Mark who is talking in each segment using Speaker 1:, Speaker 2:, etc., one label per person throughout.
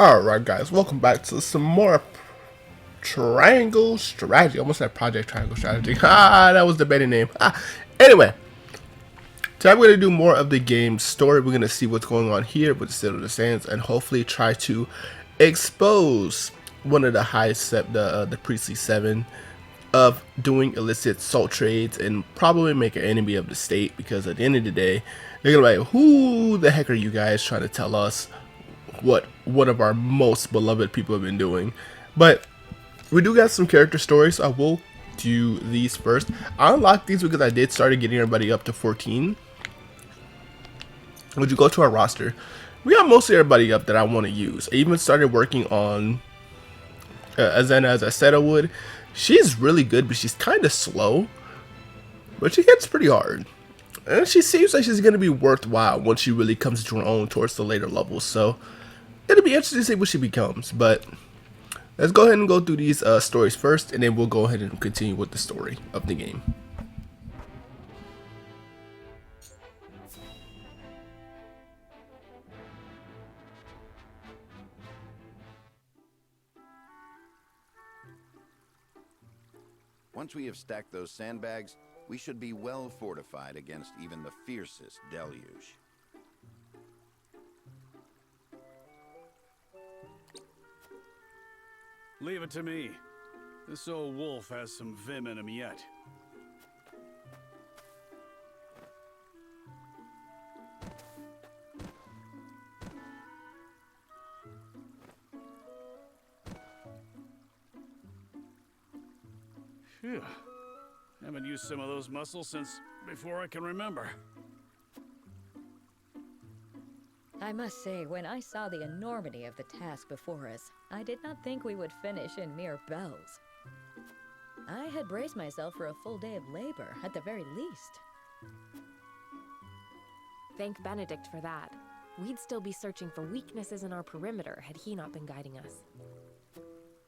Speaker 1: Alright guys, welcome back to some more Triangle Strategy. Almost said Project Triangle Strategy. That was the better name. Anyway, today we're going to do more of the game's story. We're going to see what's going on here with the City of the Sands and hopefully try to expose one of the the Priestly 7 of doing illicit salt trades and probably make an enemy of the state, because at the end of the day, they're going to be like, who the heck are you guys trying to tell us what one of our most beloved people have been doing? But we do got some character stories, so I will do these first. I unlocked these because I did start getting everybody up to 14. Would you go to our roster? We got mostly everybody up that I want to use. I even started working on Hyzante, as I said I would. She's really good, but she's kind of slow, but she hits pretty hard. And she seems like she's going to be worthwhile once she really comes into her own towards the later levels. So it'll be interesting to see what she becomes. But let's go ahead and go through these stories first, and then we'll go ahead and continue with the story of the game.
Speaker 2: Once we have stacked those sandbags, we should be well fortified against even the fiercest deluge.
Speaker 3: Leave it to me. This old wolf has some vim in him yet. Phew. Haven't used some of those muscles since before I can remember.
Speaker 4: I must say, when I saw the enormity of the task before us, I did not think we would finish in mere bells. I had braced myself for a full day of labor, at the very least.
Speaker 5: Thank Benedict for that. We'd still be searching for weaknesses in our perimeter had he not been guiding us.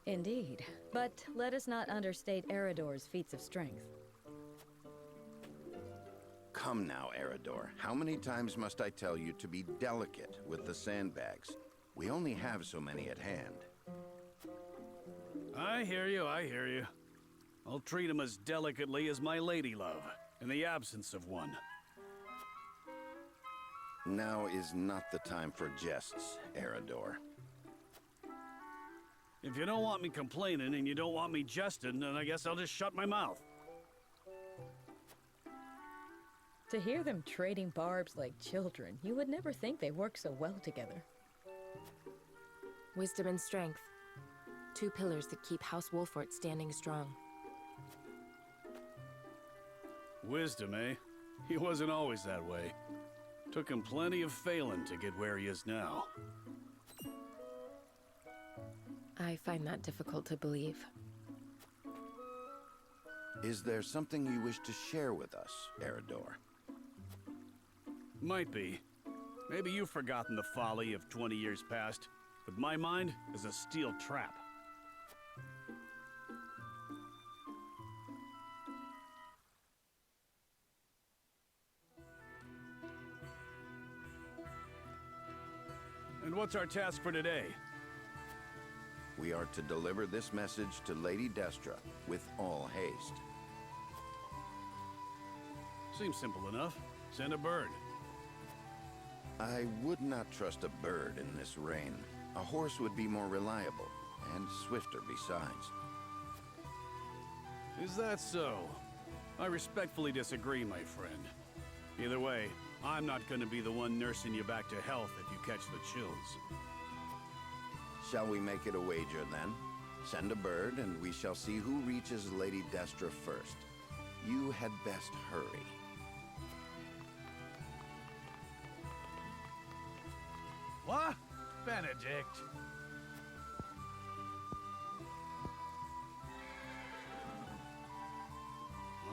Speaker 4: Indeed, but let us not understate Eredor's feats of strength.
Speaker 2: Come now, Eredor. How many times must I tell you to be delicate with the sandbags? We only have so many at hand.
Speaker 3: I hear you, I hear you. I'll treat him as delicately as my lady love, in the absence of one.
Speaker 2: Now is not the time for jests, Eredor.
Speaker 3: If you don't want me complaining and you don't want me jesting, then I guess I'll just shut my mouth.
Speaker 4: To hear them trading barbs like children, you would never think they work so well together.
Speaker 5: Wisdom and strength. Two pillars that keep House Wolfort standing strong.
Speaker 3: Wisdom, eh? He wasn't always that way. Took him plenty of failing to get where he is now.
Speaker 5: I find that difficult to believe.
Speaker 2: Is there something you wish to share with us, Eredor?
Speaker 3: Might be. Maybe you've forgotten the folly of 20 years past, but my mind is a steel trap. And what's our task for today?
Speaker 2: We are to deliver this message to Lady Destra with all haste.
Speaker 3: Seems simple enough. Send a bird.
Speaker 2: I would not trust a bird in this rain. A horse would be more reliable, and swifter besides.
Speaker 3: Is that so? I respectfully disagree, my friend. Either way, I'm not going to be the one nursing you back to health if you catch the chills.
Speaker 2: Shall we make it a wager, then? Send a bird, and we shall see who reaches Lady Destra first. You had best hurry.
Speaker 3: What? Benedict?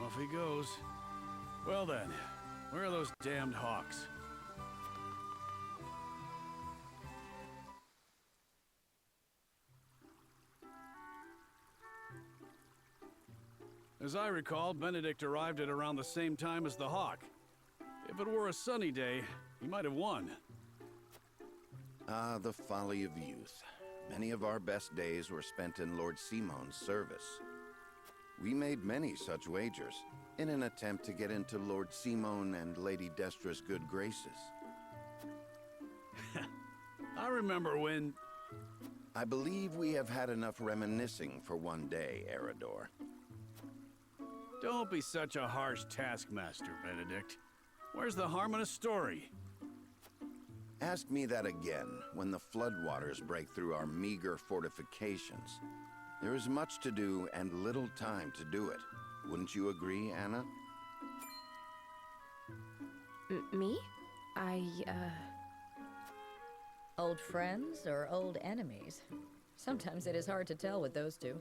Speaker 3: Off he goes. Well then, where are those damned hawks? As I recall, Benedict arrived at around the same time as the hawk. If it were a sunny day, he might have won.
Speaker 2: Ah, the folly of youth. Many of our best days were spent in Lord Simon's service. We made many such wagers, in an attempt to get into Lord Simon and Lady Destra's good graces.
Speaker 3: I remember when...
Speaker 2: I believe we have had enough reminiscing for one day, Eridor.
Speaker 3: Don't be such a harsh taskmaster, Benedict. Where's the harm in a story?
Speaker 2: Ask me that again when the floodwaters break through our meager fortifications. There is much to do and little time to do it. Wouldn't you agree, Anna?
Speaker 5: Me?
Speaker 4: Old friends or old enemies? Sometimes it is hard to tell with those two.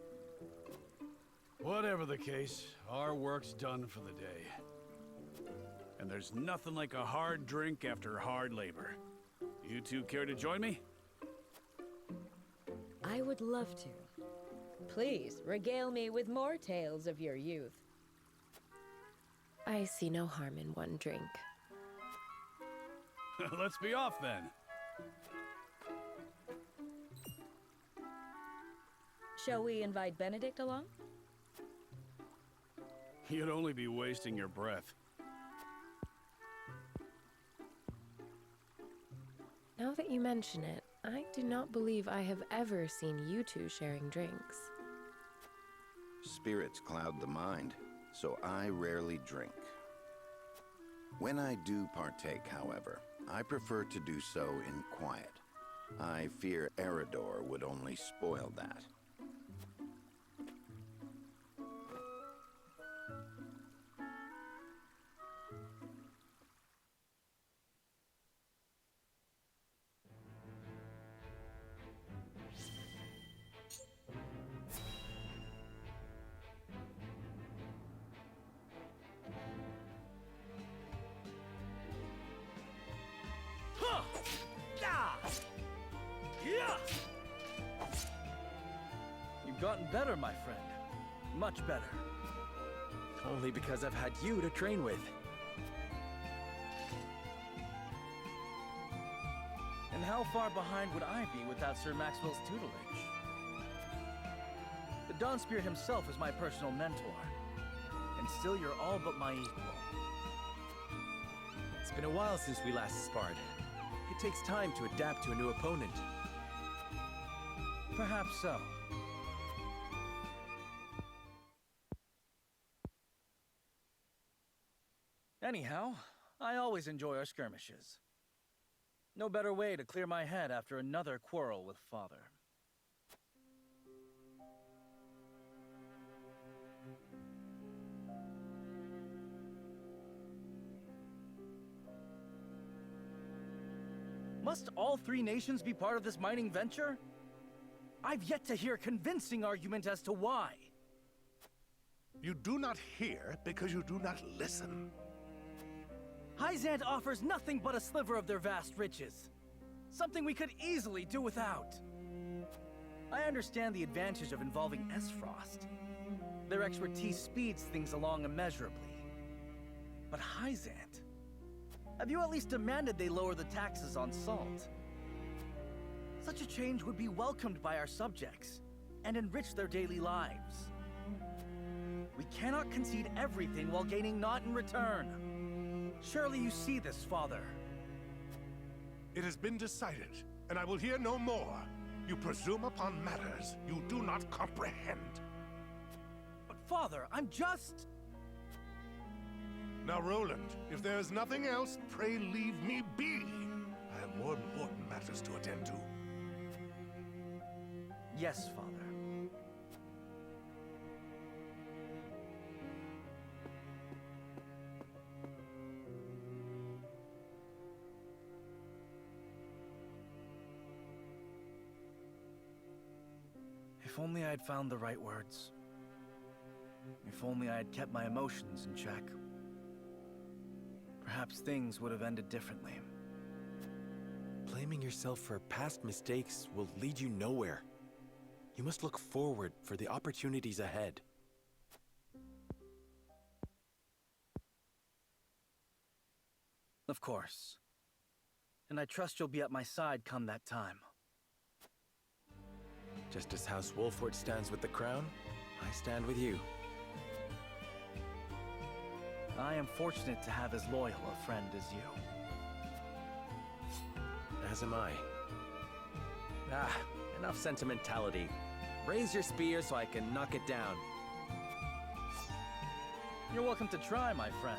Speaker 3: Whatever the case, our work's done for the day. And there's nothing like a hard drink after hard labor. You two care to join me?
Speaker 4: I would love to. Please, regale me with more tales of your youth.
Speaker 5: I see no harm in one drink.
Speaker 3: Let's be off then.
Speaker 4: Shall we invite Benedict along?
Speaker 3: You'd only be wasting your breath.
Speaker 5: Now that you mention it, I do not believe I have ever seen you two sharing drinks.
Speaker 2: Spirits cloud the mind, so I rarely drink. When I do partake, however, I prefer to do so in quiet. I fear Eridor would only spoil that.
Speaker 6: You've gotten better, my friend. Much better. Only because I've had you to train with. And how far behind would I be without Sir Maxwell's tutelage? The Dawnspear himself is my personal mentor. And still you're all but my equal. It's been a while since we last sparred. It takes time to adapt to a new opponent. Perhaps so. Anyhow, I always enjoy our skirmishes. No better way to clear my head after another quarrel with Father. Must all three nations be part of this mining venture? I've yet to hear a convincing argument as to why.
Speaker 7: You do not hear because you do not listen.
Speaker 6: Hyzante offers nothing but a sliver of their vast riches. Something we could easily do without. I understand the advantage of involving Aesfrost. Their expertise speeds things along immeasurably. But Hyzante? Have you at least demanded they lower the taxes on salt? Such a change would be welcomed by our subjects, and enrich their daily lives. We cannot concede everything while gaining naught in return. Surely you see this, Father.
Speaker 7: It has been decided, and I will hear no more. You presume upon matters you do not comprehend.
Speaker 6: But Father, I'm just...
Speaker 7: Now, Roland, if there is nothing else, pray leave me be. I have more important matters to attend to.
Speaker 6: Yes, Father. If only I had found the right words. If only I had kept my emotions in check. Perhaps things would have ended differently.
Speaker 8: Blaming yourself for past mistakes will lead you nowhere. You must look forward for the opportunities ahead.
Speaker 6: Of course. And I trust you'll be at my side come that time.
Speaker 8: Just as House Wolford stands with the crown, I stand with you.
Speaker 6: I am fortunate to have as loyal a friend as you.
Speaker 8: As am I. Ah, enough sentimentality. Raise your spear so I can knock it down.
Speaker 6: You're welcome to try, my friend.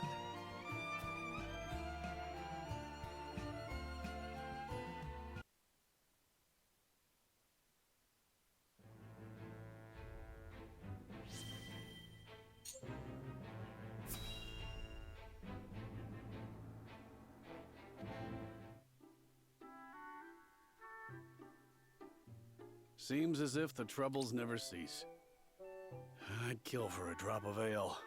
Speaker 3: Seems as if the troubles never cease. I'd kill for a drop of ale.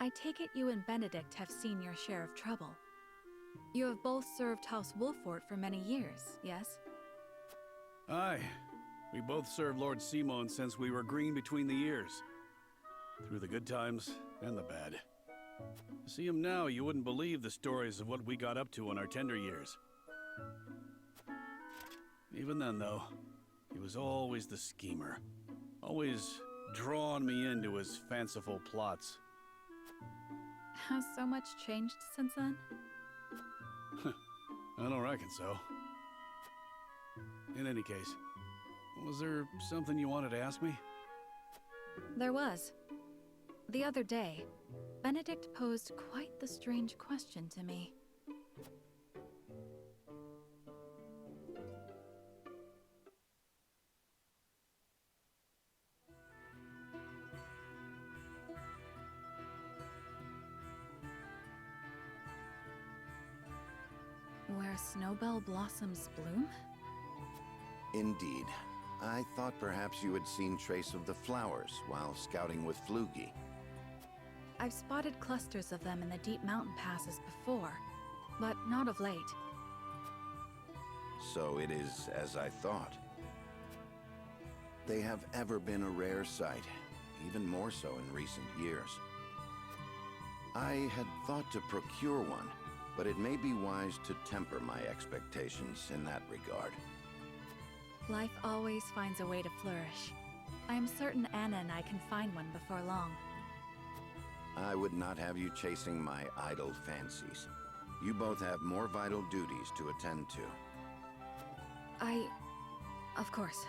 Speaker 9: I take it you and Benedict have seen your share of trouble. You have both served House Wolford for many years, yes?
Speaker 3: Aye. We both served Lord Simon since we were green between the ears. Through the good times and the bad. To see him now, you wouldn't believe the stories of what we got up to in our tender years. Even then, though, he was always the schemer. Always drawing me into his fanciful plots.
Speaker 9: Has so much changed since then?
Speaker 3: I don't reckon so. In any case, was there something you wanted to ask me?
Speaker 9: There was. The other day, Benedict posed quite the strange question to me. Where snowbell blossoms bloom?
Speaker 2: Indeed. I thought perhaps you had seen trace of the flowers while scouting with Flugy.
Speaker 9: I've spotted clusters of them in the deep mountain passes before, but not of late.
Speaker 2: So it is as I thought. They have ever been a rare sight, even more so in recent years. I had thought to procure one, but it may be wise to temper my expectations in that regard.
Speaker 9: Life always finds a way to flourish. I am certain Anna and I can find one before long.
Speaker 2: I would not have you chasing my idle fancies. You both have more vital duties to attend to.
Speaker 9: Of course.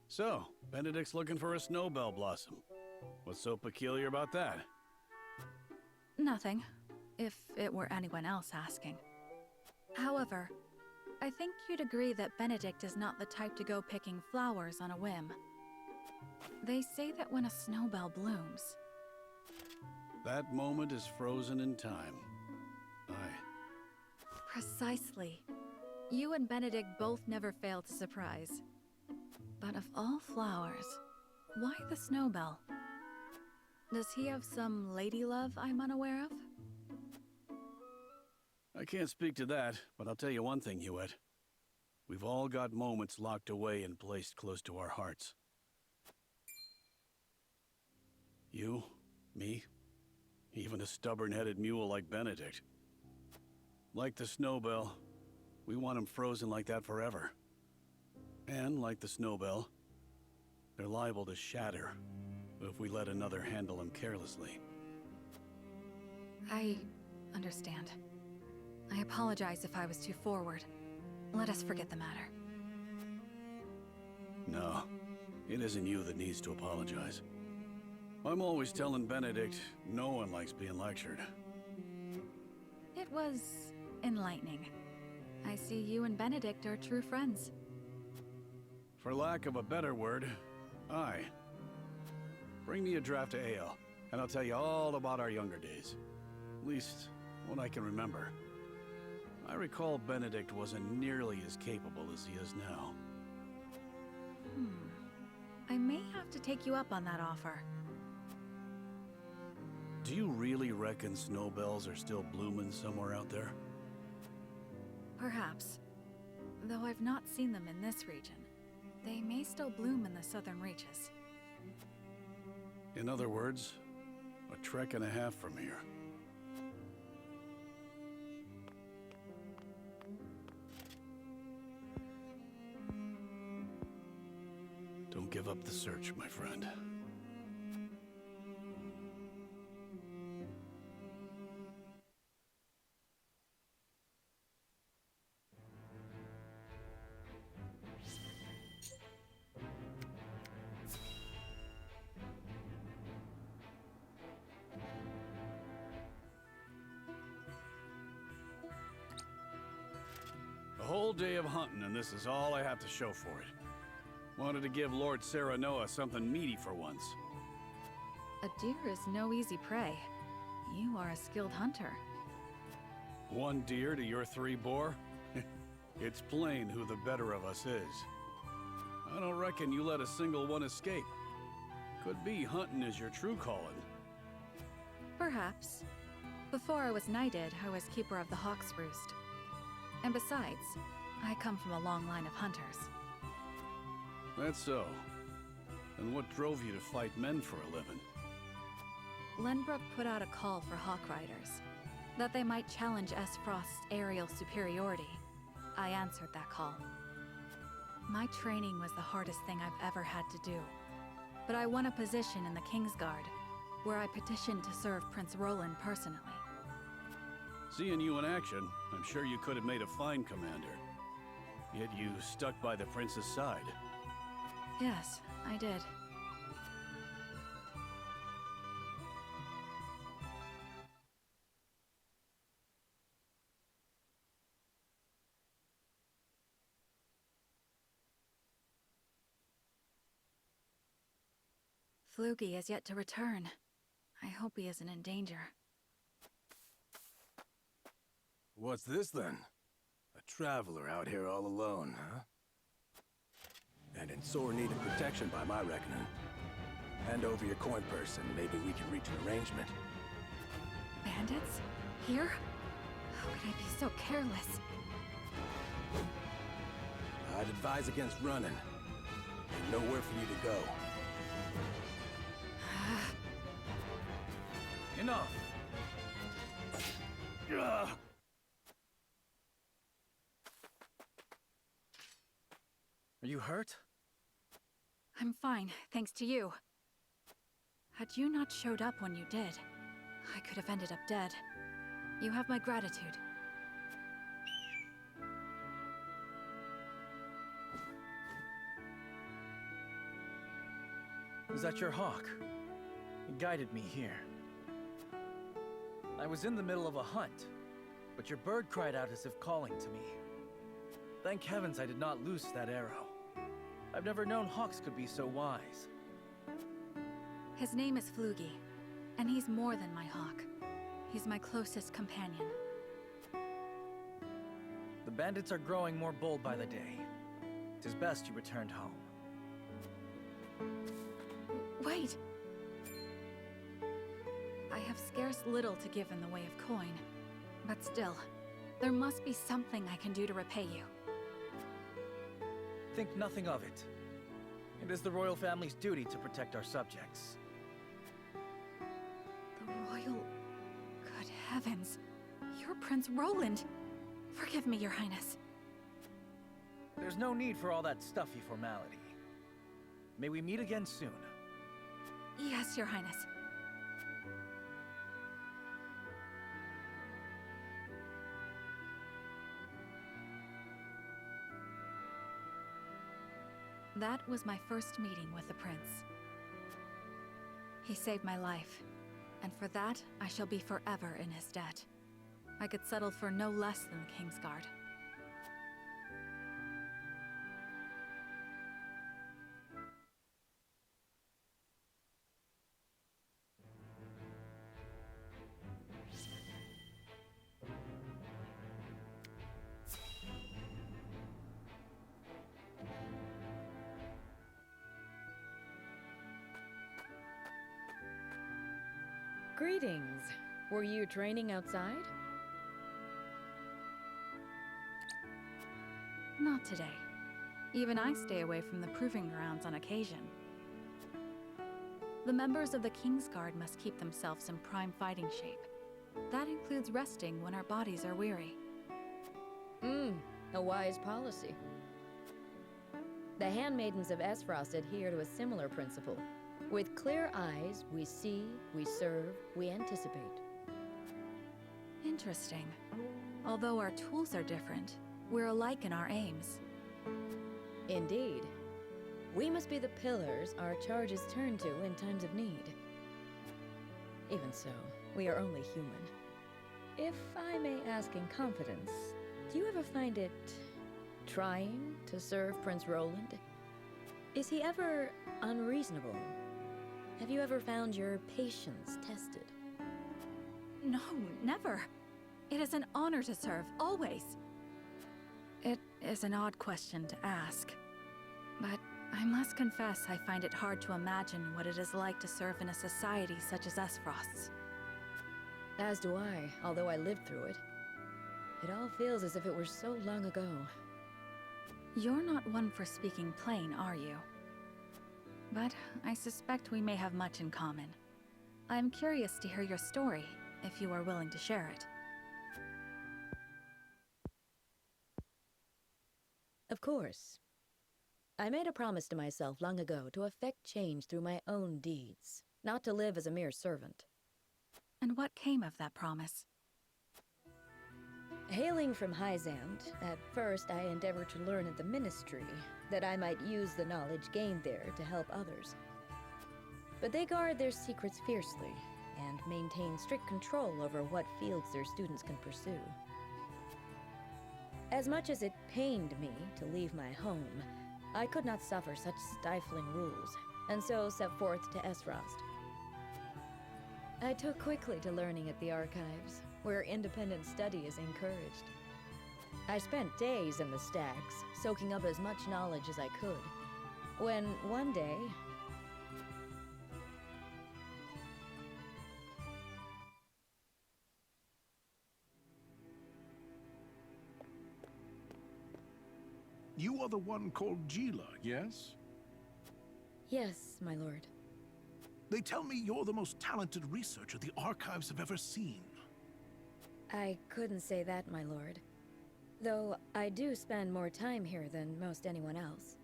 Speaker 3: So, Benedict's looking for a snowbell blossom. What's so peculiar about that?
Speaker 9: Nothing, if it were anyone else asking. However, I think you'd agree that Benedict is not the type to go picking flowers on a whim. They say that when a snowbell blooms...
Speaker 3: That moment is frozen in time. Aye.
Speaker 9: Precisely. You and Benedict both never fail to surprise. But of all flowers, why the snowbell? Does he have some lady love I'm unaware of?
Speaker 3: I can't speak to that, but I'll tell you one thing, Hewitt. We've all got moments locked away and placed close to our hearts. You, me, even a stubborn-headed mule like Benedict. Like the snowbell, we want him frozen like that forever. And like the snowbell, they're liable to shatter if we let another handle him carelessly.
Speaker 9: I understand. I apologize if I was too forward. Let us forget the matter.
Speaker 3: No, it isn't you that needs to apologize. I'm always telling Benedict no one likes being lectured.
Speaker 9: It was enlightening. I see you and Benedict are true friends.
Speaker 3: For lack of a better word, aye. Bring me a draft of ale, and I'll tell you all about our younger days. At least, what I can remember. I recall Benedict wasn't nearly as capable as he is now.
Speaker 9: I may have to take you up on that offer.
Speaker 3: Do you really reckon snowbells are still blooming somewhere out there?
Speaker 9: Perhaps. Though I've not seen them in this region. They may still bloom in the southern reaches.
Speaker 3: In other words, a trek and a half from here. Don't give up the search, my friend. A whole day of hunting, and this is all I have to show for it. Wanted to give Lord Serenoa something meaty for once.
Speaker 9: A deer is no easy prey. You are a skilled hunter.
Speaker 3: One deer to your 3 boar? It's plain who the better of us is. I don't reckon you let a single one escape. Could be hunting is your true calling.
Speaker 9: Perhaps. Before I was knighted, I was keeper of the Hawk's Roost. And besides, I come from a long line of hunters.
Speaker 3: That's so. And what drove you to fight men for a living?
Speaker 9: Lenbrook put out a call for hawk riders, that they might challenge Aesfrost's aerial superiority. I answered that call. My training was the hardest thing I've ever had to do, but I won a position in the Kingsguard, where I petitioned to serve Prince Roland personally.
Speaker 3: Seeing you in action, I'm sure you could have made a fine commander. Yet you stuck by the prince's side.
Speaker 9: Yes, I did. Flugy has yet to return. I hope he isn't in danger.
Speaker 10: What's this then? A traveler out here all alone, huh? And in sore need of protection by my reckoning. Hand over your coin purse and maybe we can reach an arrangement.
Speaker 9: Bandits? Here? How could I be so careless?
Speaker 10: I'd advise against running. Ain't nowhere for you to go.
Speaker 6: Enough! Are you hurt?
Speaker 9: I'm fine, thanks to you. Had you not showed up when you did, I could have ended up dead. You have my gratitude.
Speaker 6: Is that your hawk? It guided me here. I was in the middle of a hunt, but your bird cried out as if calling to me. Thank heavens I did not loose that arrow. I've never known hawks could be so wise.
Speaker 9: His name is Flugy, and he's more than my hawk. He's my closest companion.
Speaker 6: The bandits are growing more bold by the day. 'Tis best you returned home.
Speaker 9: Wait! I have scarce little to give in the way of coin, but still, there must be something I can do to repay you.
Speaker 6: Think nothing of it. It is the royal family's duty to protect our subjects.
Speaker 9: The royal... Good heavens! You're Prince Roland! Forgive me, Your Highness.
Speaker 6: There's no need for all that stuffy formality. May we meet again soon.
Speaker 9: Yes, Your Highness. That was my first meeting with the prince. He saved my life, and for that, I shall be forever in his debt. I could settle for no less than the Kingsguard.
Speaker 4: Greetings. Were you training outside?
Speaker 9: Not today. Even I stay away from the proving grounds on occasion. The members of the Kingsguard must keep themselves in prime fighting shape. That includes resting when our bodies are weary.
Speaker 4: A wise policy. The handmaidens of Aesfrost adhere to a similar principle. With clear eyes, we see, we serve, we anticipate.
Speaker 9: Interesting. Although our tools are different, we're alike in our aims.
Speaker 4: Indeed. We must be the pillars our charges turn to in times of need. Even so, we are only human. If I may ask in confidence, do you ever find it trying to serve Prince Roland? Is he ever unreasonable? Have you ever found your patience tested?
Speaker 9: No, never. It is an honor to serve, always. It is an odd question to ask, but I must confess I find it hard to imagine what it is like to serve in a society such as Aesfrost's.
Speaker 4: As do I, although I lived through it. It all feels as if it were so long ago.
Speaker 9: You're not one for speaking plain, are you? But I suspect we may have much in common. I'm curious to hear your story, if you are willing to share it.
Speaker 4: Of course. I made a promise to myself long ago to effect change through my own deeds, not to live as a mere servant.
Speaker 9: And what came of that promise?
Speaker 4: Hailing from Hyzante, at first I endeavored to learn at the Ministry, that I might use the knowledge gained there to help others. But they guard their secrets fiercely, and maintain strict control over what fields their students can pursue. As much as it pained me to leave my home, I could not suffer such stifling rules, and so set forth to Aesfrost. I took quickly to learning at the archives, where independent study is encouraged. I spent days in the stacks, soaking up as much knowledge as I could, when one day...
Speaker 11: You are the one called Gila, yes?
Speaker 4: Yes, my lord.
Speaker 11: They tell me you're the most talented researcher the archives have ever seen.
Speaker 4: I couldn't say that, my lord. Though I do spend more time here than most anyone else.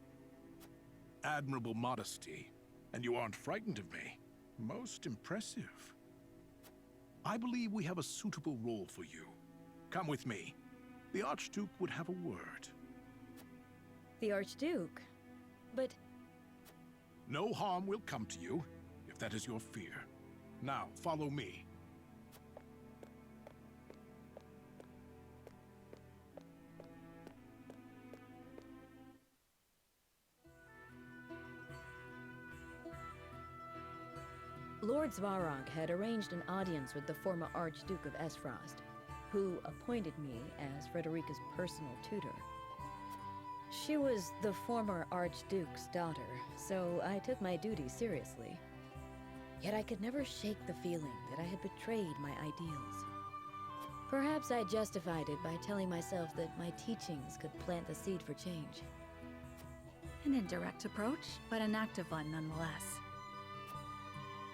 Speaker 11: Admirable modesty. And you aren't frightened of me. Most impressive. I believe we have a suitable role for you. Come with me. The Archduke would have a word.
Speaker 4: The Archduke? But...
Speaker 11: No harm will come to you, if that is your fear. Now, follow me.
Speaker 4: Lord Svarog had arranged an audience with the former Archduke of Aesfrost, who appointed me as Frederica's personal tutor. She was the former Archduke's daughter, so I took my duty seriously. Yet I could never shake the feeling that I had betrayed my ideals. Perhaps I justified it by telling myself that my teachings could plant the seed for change.
Speaker 9: An indirect approach, but an active one nonetheless.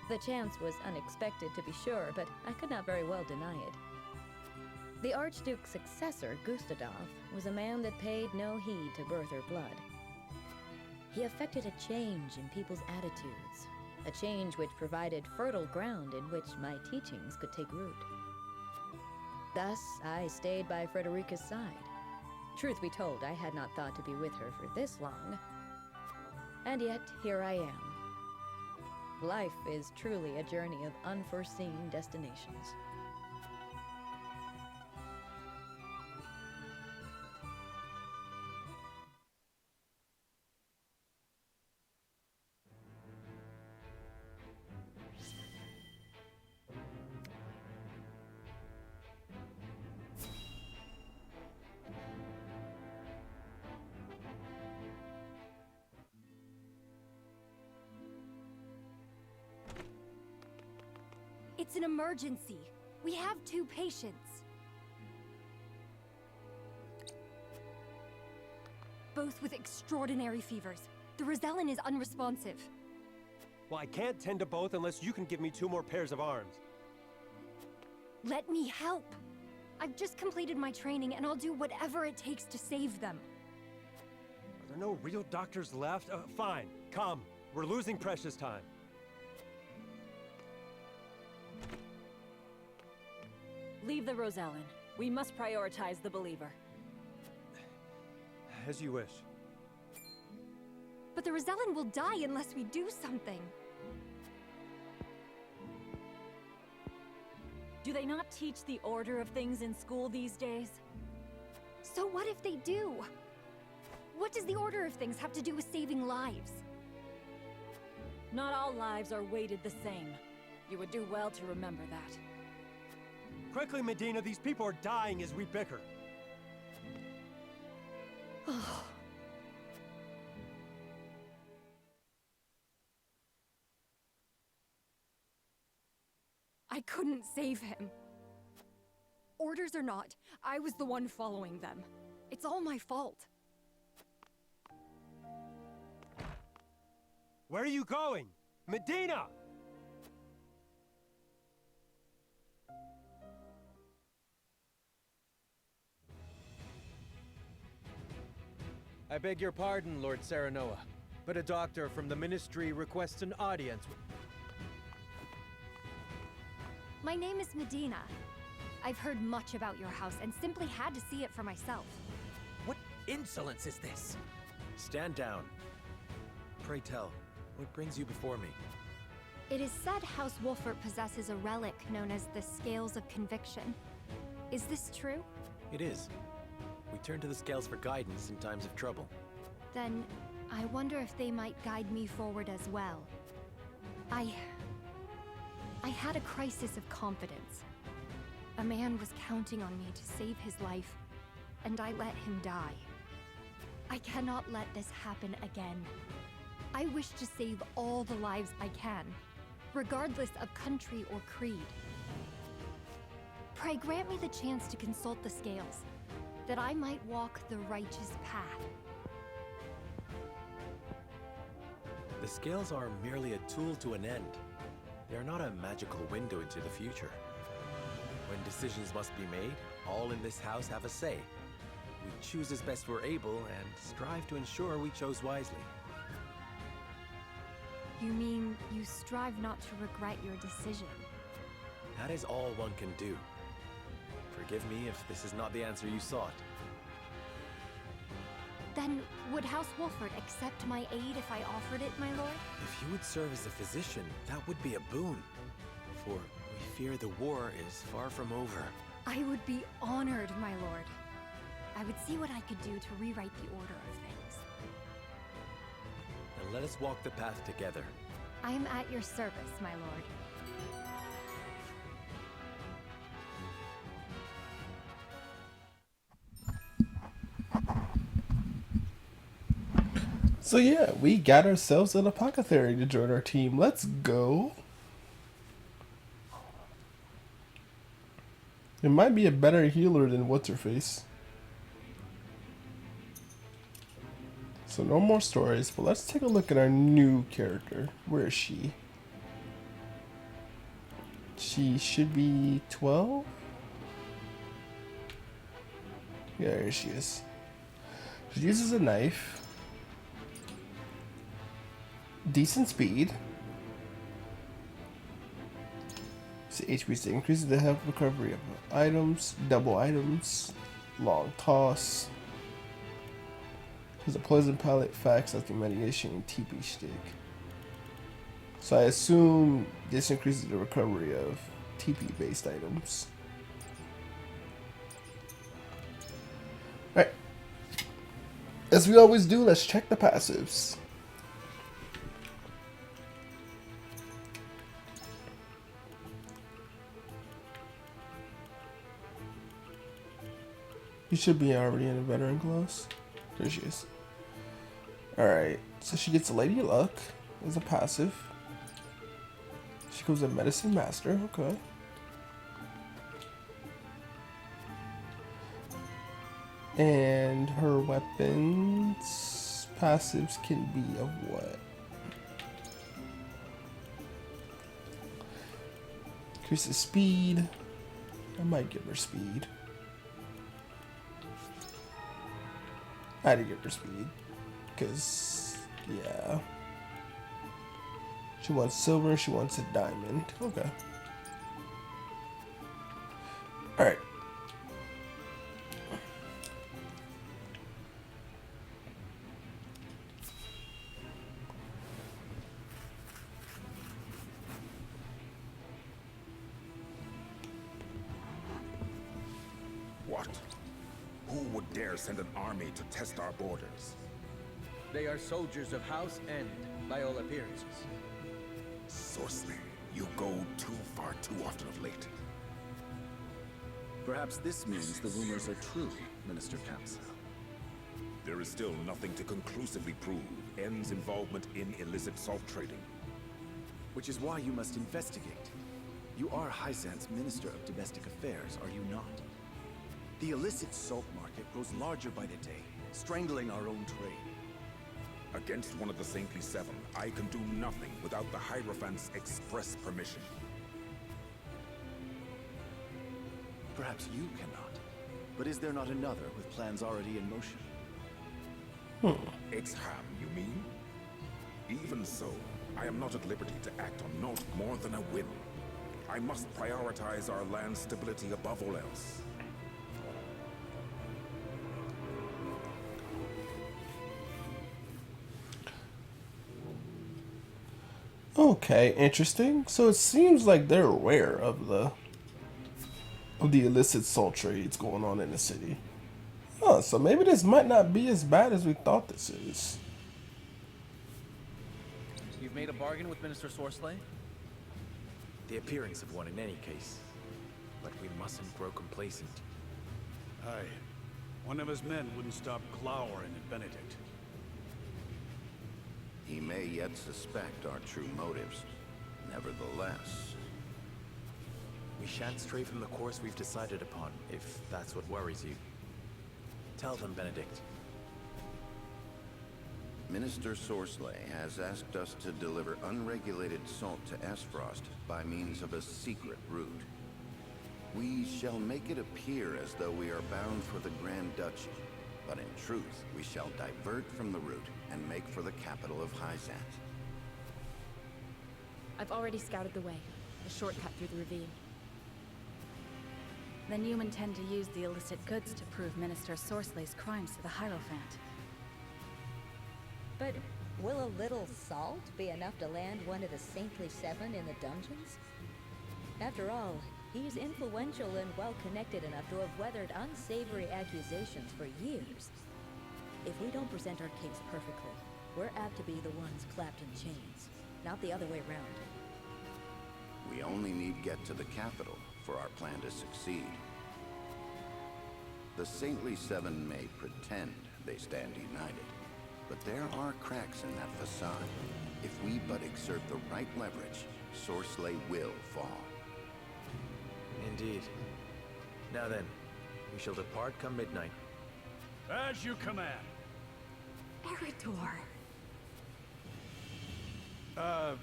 Speaker 4: The chance was unexpected, to be sure, but I could not very well deny it. The Archduke's successor, Gustadolf, was a man that paid no heed to birth or blood. He effected a change in people's attitudes, a change which provided fertile ground in which my teachings could take root. Thus, I stayed by Frederica's side. Truth be told, I had not thought to be with her for this long. And yet, here I am. Life is truly a journey of unforeseen destinations.
Speaker 12: It's an emergency. We have 2 patients. both with extraordinary fevers. The Rosellen is unresponsive.
Speaker 13: Well, I can't tend to both unless you can give me 2 more pairs of arms.
Speaker 12: Let me help. I've just completed my training and I'll do whatever it takes to save them.
Speaker 13: Are there no real doctors left? Fine, come. We're losing precious time.
Speaker 14: Leave the Rosellen. We must prioritize the Believer.
Speaker 13: As you wish.
Speaker 12: But the Rosellen will die unless we do something.
Speaker 14: Do they not teach the order of things in school these days?
Speaker 12: So what if they do? What does the order of things have to do with saving lives?
Speaker 14: Not all lives are weighted the same. You would do well to remember that.
Speaker 13: Quickly, Medina, these people are dying as we bicker.
Speaker 12: I couldn't save him. Orders or not, I was the one following them. It's all my fault.
Speaker 13: Where are you going? Medina!
Speaker 8: I beg your pardon, Lord Serenoa, but a doctor from the Ministry requests an audience with...
Speaker 12: My name is Medina. I've heard much about your house and simply had to see it for myself.
Speaker 8: What insolence is this?
Speaker 15: Stand down. Pray tell, what brings you before me?
Speaker 12: It is said House Wolfert possesses a relic known as the Scales of Conviction. Is this true?
Speaker 15: It is. We turn to the scales for guidance in times of trouble.
Speaker 12: Then, I wonder if they might guide me forward as well. I had a crisis of confidence. A man was counting on me to save his life, and I let him die. I cannot let this happen again. I wish to save all the lives I can, regardless of country or creed. Pray grant me the chance to consult the scales, that I might walk the righteous path.
Speaker 15: The scales are merely a tool to an end. They are not a magical window into the future. When decisions must be made, all in this house have a say. We choose as best we're able and strive to ensure we chose wisely.
Speaker 12: You mean you strive not to regret your decision?
Speaker 15: That is all one can do. Forgive me if this is not the answer you sought.
Speaker 12: Then, would House Wolfert accept my aid if I offered it, my lord?
Speaker 15: If you would serve as a physician, that would be a boon. For we fear the war is far from over.
Speaker 12: I would be honored, my lord. I would see what I could do to rewrite the order of things.
Speaker 15: Then let us walk the path together.
Speaker 12: I am at your service, my lord.
Speaker 1: So yeah, we got ourselves an apothecary to join our team. Let's go. It might be a better healer than What's-Her-Face. So no more stories, but let's take a look at our new character. Where is she? She should be 12? Yeah, here she is. She uses a knife. Decent speed. See, HP stick increases the health recovery of items, double items, long toss. There's a poison palette, facts like mediation, and TP stick. So I assume this increases the recovery of TP based items. Alright. As we always do, let's check the passives. You should be already in a veteran class. There she is. Alright, so she gets Lady Luck as a passive. She goes a Medicine Master, okay. And her weapons passives can be of what? Increases speed. I might give her speed. I had to give her speed. Because, yeah. She wants silver, she wants a diamond. Okay. Alright.
Speaker 16: What? Who would dare send an army to test our borders?
Speaker 17: They are soldiers of House End, by all appearances.
Speaker 16: Sorsley, you go too far too often of late.
Speaker 18: Perhaps this means the rumors are true, Minister Council.
Speaker 16: There is still nothing to conclusively prove End's involvement in illicit salt trading.
Speaker 18: Which is why you must investigate. You are Hyzante's Minister of Domestic Affairs, are you not? The illicit salt market grows larger by the day, strangling our own trade.
Speaker 16: Against one of the Saintly Seven, I can do nothing without the Hierophant's express permission.
Speaker 18: Perhaps you cannot. But is there not another with plans already in motion?
Speaker 16: Exham, you mean? Even so, I am not at liberty to act on naught more than a whim. I must prioritize our land's stability above all else.
Speaker 1: Okay, interesting. So it seems like they're aware of the illicit salt trades going on in the city. Oh, so maybe this might not be as bad as we thought this is.
Speaker 6: You've made a bargain with Minister Sorsley?
Speaker 8: The appearance of one in any case. But we mustn't grow complacent.
Speaker 3: Aye. One of his men wouldn't stop glowering at Benedict.
Speaker 2: He may yet suspect our true motives. Nevertheless...
Speaker 8: We shan't stray from the course we've decided upon, if that's what worries you. Tell them, Benedict.
Speaker 2: Minister Sorsley has asked us to deliver unregulated salt to Aesfrost by means of a secret route. We shall make it appear as though we are bound for the Grand Duchy, but in truth, we shall divert from the route and make for the capital of Hyzante.
Speaker 5: I've already scouted the way. A shortcut through the ravine.
Speaker 9: Then you intend to use the illicit goods to prove Minister Sorsley's crimes to the Hierophant.
Speaker 4: But will a little salt be enough to land one of the Saintly Seven in the dungeons? After all, he's influential and well-connected enough to have weathered unsavory accusations for years. If we don't present our case perfectly, we're apt to be the ones clapped in chains, not the other way around.
Speaker 2: We only need get to the capital for our plan to succeed. The Saintly Seven may pretend they stand united, but there are cracks in that facade. If we but exert the right leverage, Sorsley will fall.
Speaker 8: Indeed. Now then, we shall depart come midnight.
Speaker 3: As you command.
Speaker 5: Eridor.
Speaker 3: Right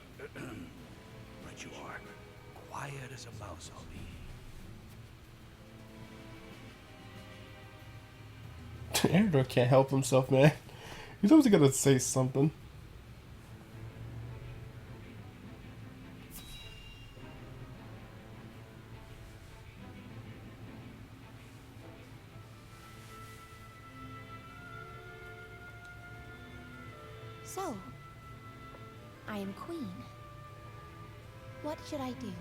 Speaker 3: you are. Quiet as a mouse, I'll be.
Speaker 1: Eridor can't help himself, man. He's always gonna say something.
Speaker 12: So, I am queen. What should I do?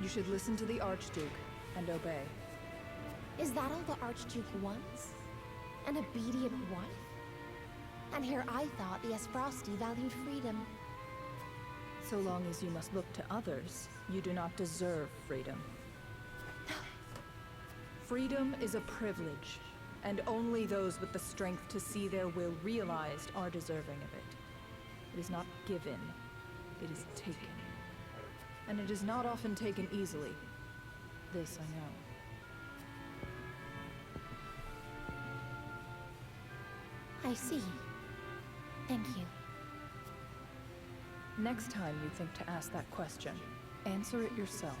Speaker 19: You should listen to the Archduke and obey.
Speaker 12: Is that all the Archduke wants? An obedient wife? And here I thought the Aesfrosti valued freedom.
Speaker 19: So long as you must look to others, you do not deserve freedom. Freedom is a privilege, and only those with the strength to see their will realized are deserving of it. It is not given, it is taken. And it is not often taken easily. This I know.
Speaker 12: I see. Thank you.
Speaker 19: Next time you think to ask that question, answer it yourself.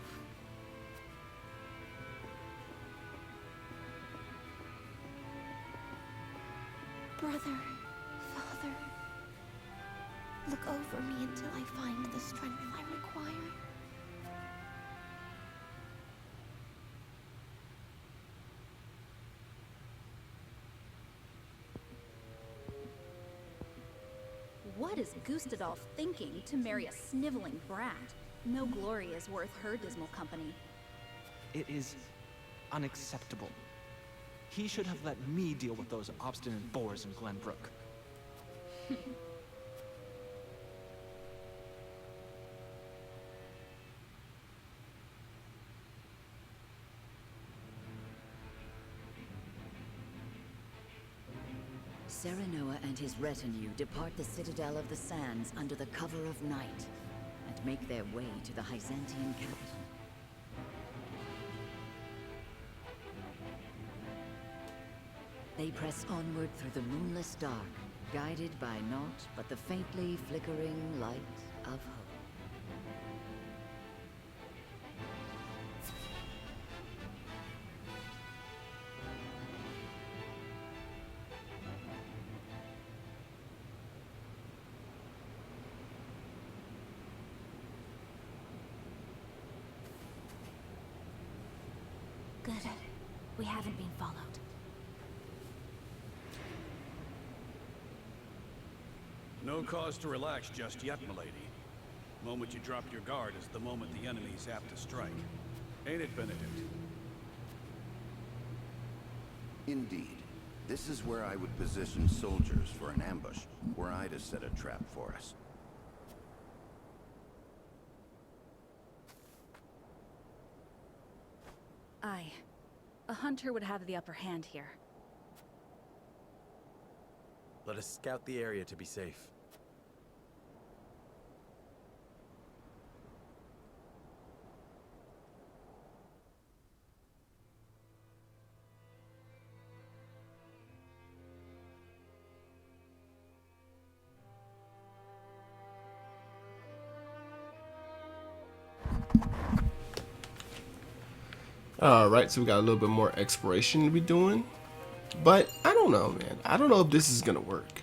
Speaker 12: Brother, Father, look over me until I find the strength I require.
Speaker 20: What is Gustadolf thinking to marry a sniveling brat? No glory is worth her dismal company.
Speaker 21: It is unacceptable. He should have let me deal with those obstinate boars in Glenbrook.
Speaker 22: Serenoa and his retinue depart the Citadel of the Sands under the cover of night, and make their way to the Hyzantean capital. They press onward through the moonless dark, guided by naught but the faintly flickering light of hope.
Speaker 12: Good. We haven't been followed.
Speaker 3: No cause to relax just yet, milady. The moment you drop your guard is the moment the enemy's apt to strike. Ain't it, Benedict?
Speaker 2: Indeed. This is where I would position soldiers for an ambush, were I to set a trap for us.
Speaker 20: A hunter would have the upper hand here.
Speaker 15: Let us scout the area to be safe.
Speaker 1: Alright, so we got a little bit more exploration to be doing. But I don't know, man. I don't know if this is gonna work.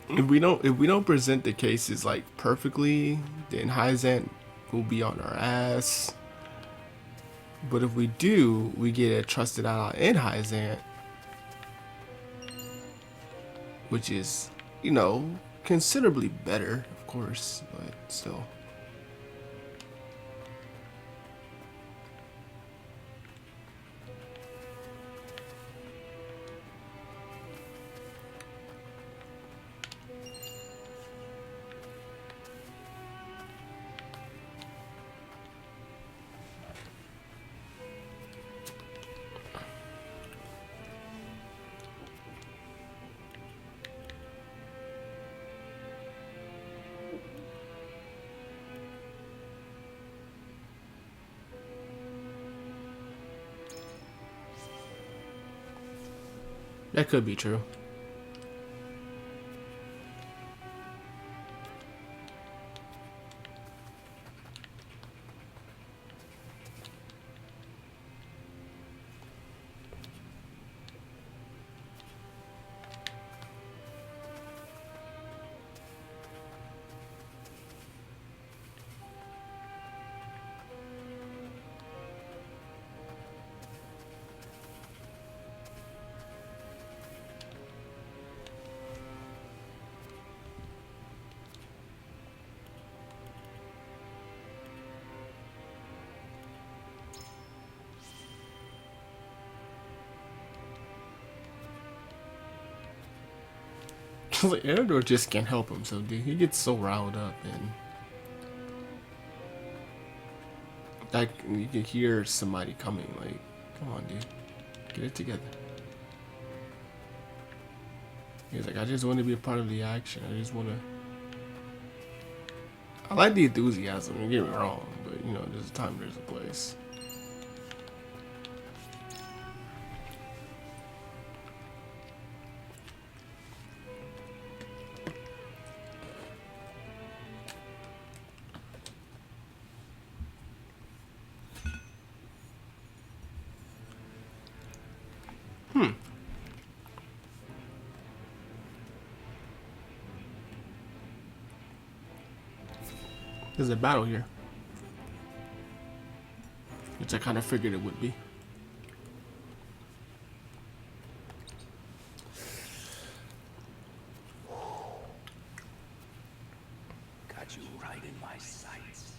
Speaker 1: If we don't present the cases like perfectly, then Hyzante will be on our ass. But if we do, we get a trusted ally in Hyzante, which is, you know, considerably better, of course, but still. That could be true. Like, Eredor just can't help himself, dude. He gets so riled up, and like you can hear somebody coming. Like, come on, dude, get it together. He's like, I just want to be a part of the action. I I like the enthusiasm, don't get me wrong, but you know, there's a time, there's a place. There's a battle here, which I kind of figured it would be.
Speaker 7: Got you right in my sights.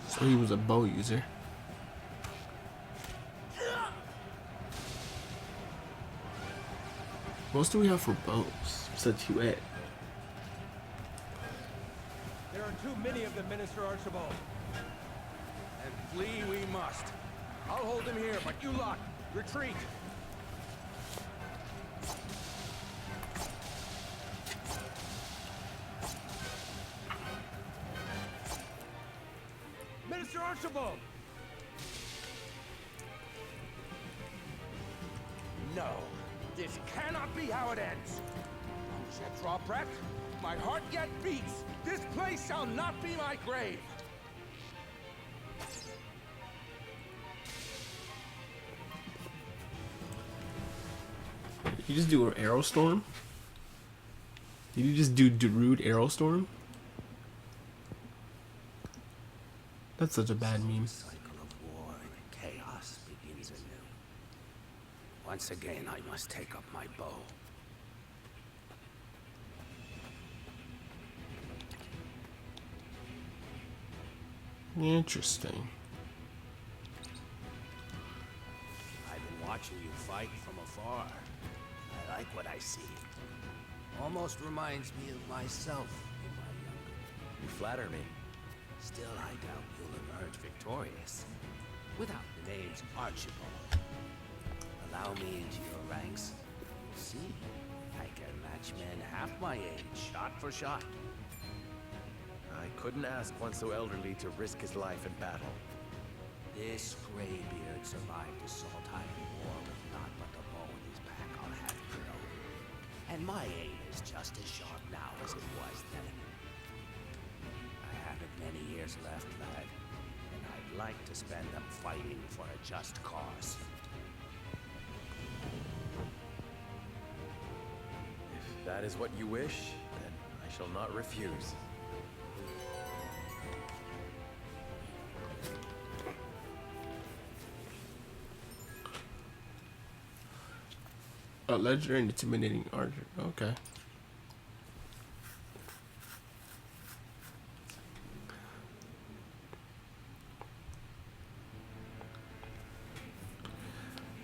Speaker 1: So he was a bow user. What else do we have for bows? Such duet.
Speaker 13: There are too many of them, Minister Archibald.
Speaker 7: And flee we must. I'll hold him here, but you lot, retreat.
Speaker 13: Minister Archibald!
Speaker 7: No, this cannot be how it ends. Chetrobret, my heart yet beats. This place shall not be my grave.
Speaker 1: Did you just do an arrow storm? Did you just do Darude arrow storm? That's such a bad meme.
Speaker 7: The cycle of war and chaos begins anew. Once again, I must take up my bow.
Speaker 1: Interesting.
Speaker 7: I've been watching you fight from afar. I like what I see. Almost reminds me of myself in my younger.
Speaker 15: You flatter me.
Speaker 7: Still, I doubt you'll emerge victorious without the name's Archibald. Allow me into your ranks. You'll see, I can match men half my age, shot for shot.
Speaker 15: I couldn't ask one so elderly to risk his life in battle.
Speaker 7: This graybeard survived the Saltire War with naught but the bow in his back, I'll have you know. And my aim is just as sharp now as it was then. I haven't many years left, lad, and I'd like to spend them fighting for a just cause.
Speaker 15: If that is what you wish, then I shall not refuse.
Speaker 1: A legendary and intimidating archer. Okay.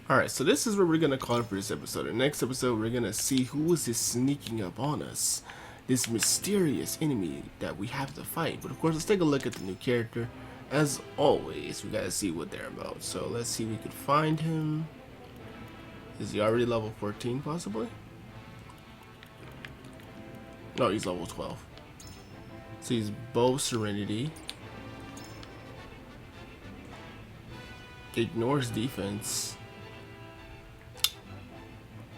Speaker 1: Alright, so this is where we're gonna call it for this episode. In the next episode, we're gonna see who is this sneaking up on us. This mysterious enemy that we have to fight. But of course, let's take a look at the new character. As always, we gotta see what they're about. So let's see if we can find him. Is he already level 14 possibly? No, he's level 12. So he's Bow Serenity. Ignores defense.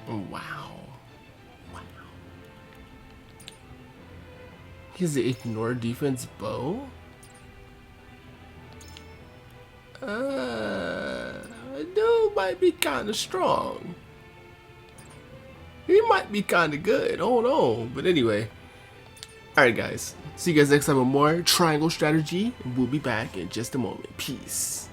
Speaker 1: Oh, wow. Wow. He has the ignore defense bow? Dude might be kind of strong. He might be kind of good. Hold on. But anyway. Alright, guys. See you guys next time with more Triangle Strategy. We'll be back in just a moment. Peace.